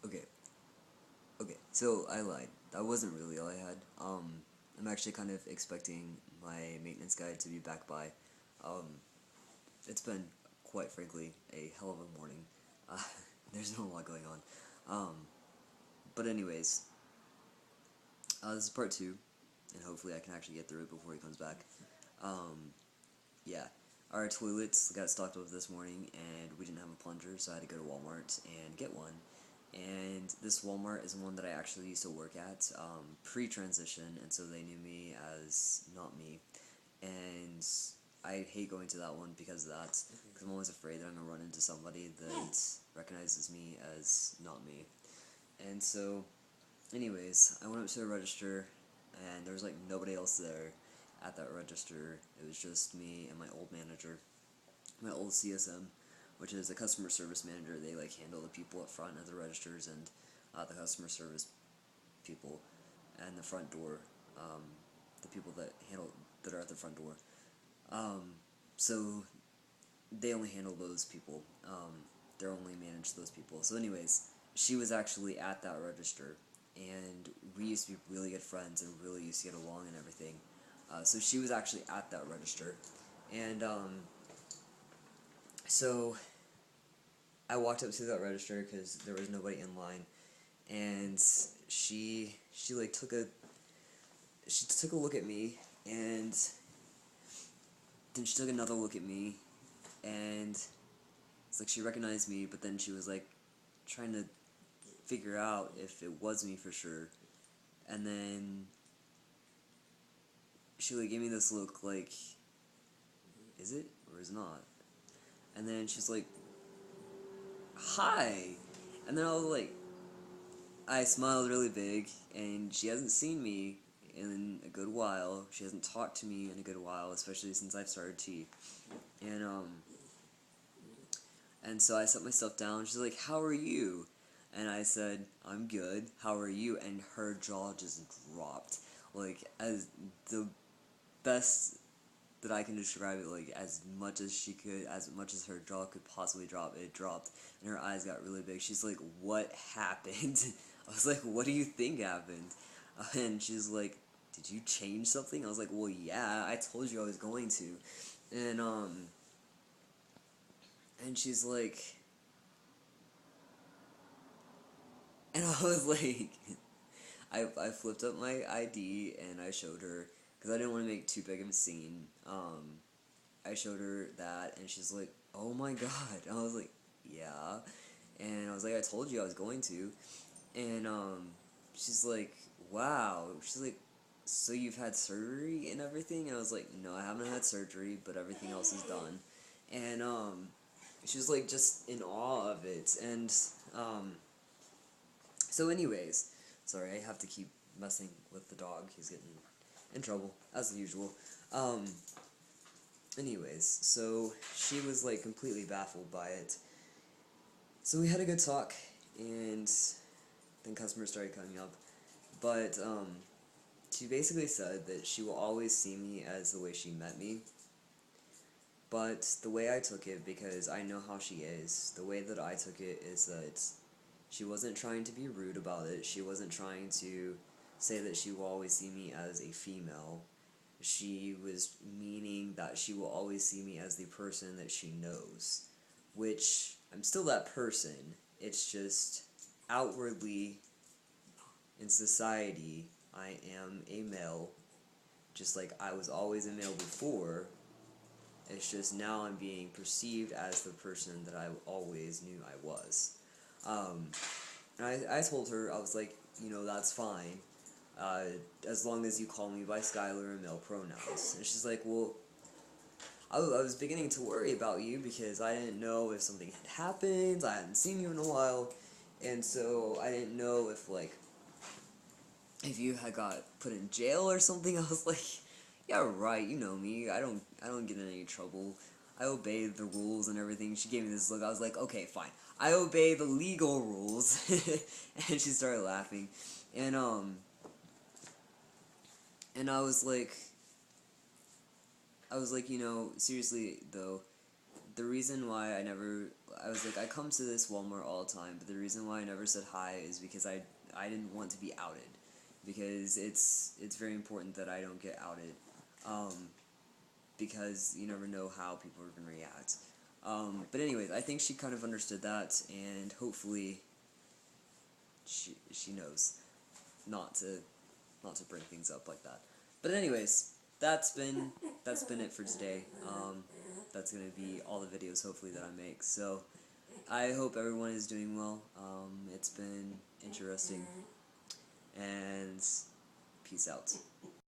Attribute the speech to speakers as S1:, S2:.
S1: Okay, okay. So I lied. That wasn't really all I had. I'm actually kind of expecting my maintenance guy to be back by. Um, it's been quite frankly a hell of a morning. Uh, there's not a lot going on. But anyways, this is part two, and hopefully I can actually get through it before he comes back. Um, yeah, our toilets got stocked up this morning, and we didn't have a plunger, so I had to go to Walmart and get one. And this Walmart is one that I actually used to work at pre-transition, and so they knew me as not me. And I hate going to that one because of that, because I'm always afraid that I'm gonna run into somebody that recognizes me as not me. And so, anyways, I went up to the register, and there was like nobody else there at that register. It was just me and my old manager, my old CSM, which is a customer service manager. They like handle the people up front at the registers and the customer service people and the front door, um, the people that are at the front door. Um, so they only handle those people. They only manage those people. So, anyways, she was actually at that register, and we used to be really good friends and really used to get along and everything. So she was actually at that register, and so I walked up to that register because there was nobody in line, and she like took a look at me, and then she took another look at me, and it's like she recognized me, but then she was like trying to figure out if it was me for sure, and then she like gave me this look like, is it or is it not? And then she's like, hi, and then I was like, I smiled really big, and she hasn't seen me in a good while. She hasn't talked to me in a good while, especially since I've started T. And and so I set myself down. She's like, "How are you?" And I said, "I'm good. How are you?" And her jaw just dropped, like as the best that I can describe it. Like as much as she could, as much as her jaw could possibly drop, it dropped, and her eyes got really big. She's like, "What happened?" I was like, "What do you think happened?" And she's like, "Did you change something?" I was like, "Well, yeah, I told you I was going to," and and she's like, and I was like, I flipped up my ID and I showed her because I didn't want to make too big of a scene. I showed her that, and she's like, "Oh my god!" And I was like, "Yeah," and I was like, "I told you I was going to," and she's like, "Wow," she's like, "So you've had surgery and everything?" And I was like, "No, I haven't had surgery, but everything else is done," and she was like just in awe of it, and um, so anyways, sorry, I have to keep messing with the dog. He's getting in trouble as usual. Um, anyways, so she was like completely baffled by it. So we had a good talk, and then customers started coming up. But she basically said that she will always see me as the way she met me. But the way I took it, because I know how she is, the way that I took it is that she wasn't trying to be rude about it. She wasn't trying to say that she will always see me as a female. She was meaning that she will always see me as the person that she knows. Which, I'm still that person. It's just outwardly in society, I am a male. Just like I was always a male before. It's just now I'm being perceived as the person that I always knew I was. Um, and I told her, I was like, that's fine. Uh, as long as you call me by Skylar and male pronouns. And she's like, well, I was beginning to worry about you because I didn't know if something had happened. I hadn't seen you in a while. And so I didn't know if you had got put in jail or something. I was like, yeah, right, you know me. I don't get in any trouble. I obey the rules and everything. She gave me this look. I was like, okay, fine. I obey the legal rules. And she started laughing. And and I was like, seriously though, the reason why I was like, I come to this Walmart all the time, but the reason why I never said hi is because I didn't want to be outed, because it's very important that I don't get outed, because you never know how people are gonna react. But anyways, I think she kind of understood that, and hopefully she knows not to bring things up like that. But anyways, that's been it for today. That's gonna be all the videos hopefully that I make. So I hope everyone is doing well. It's been interesting, and peace out.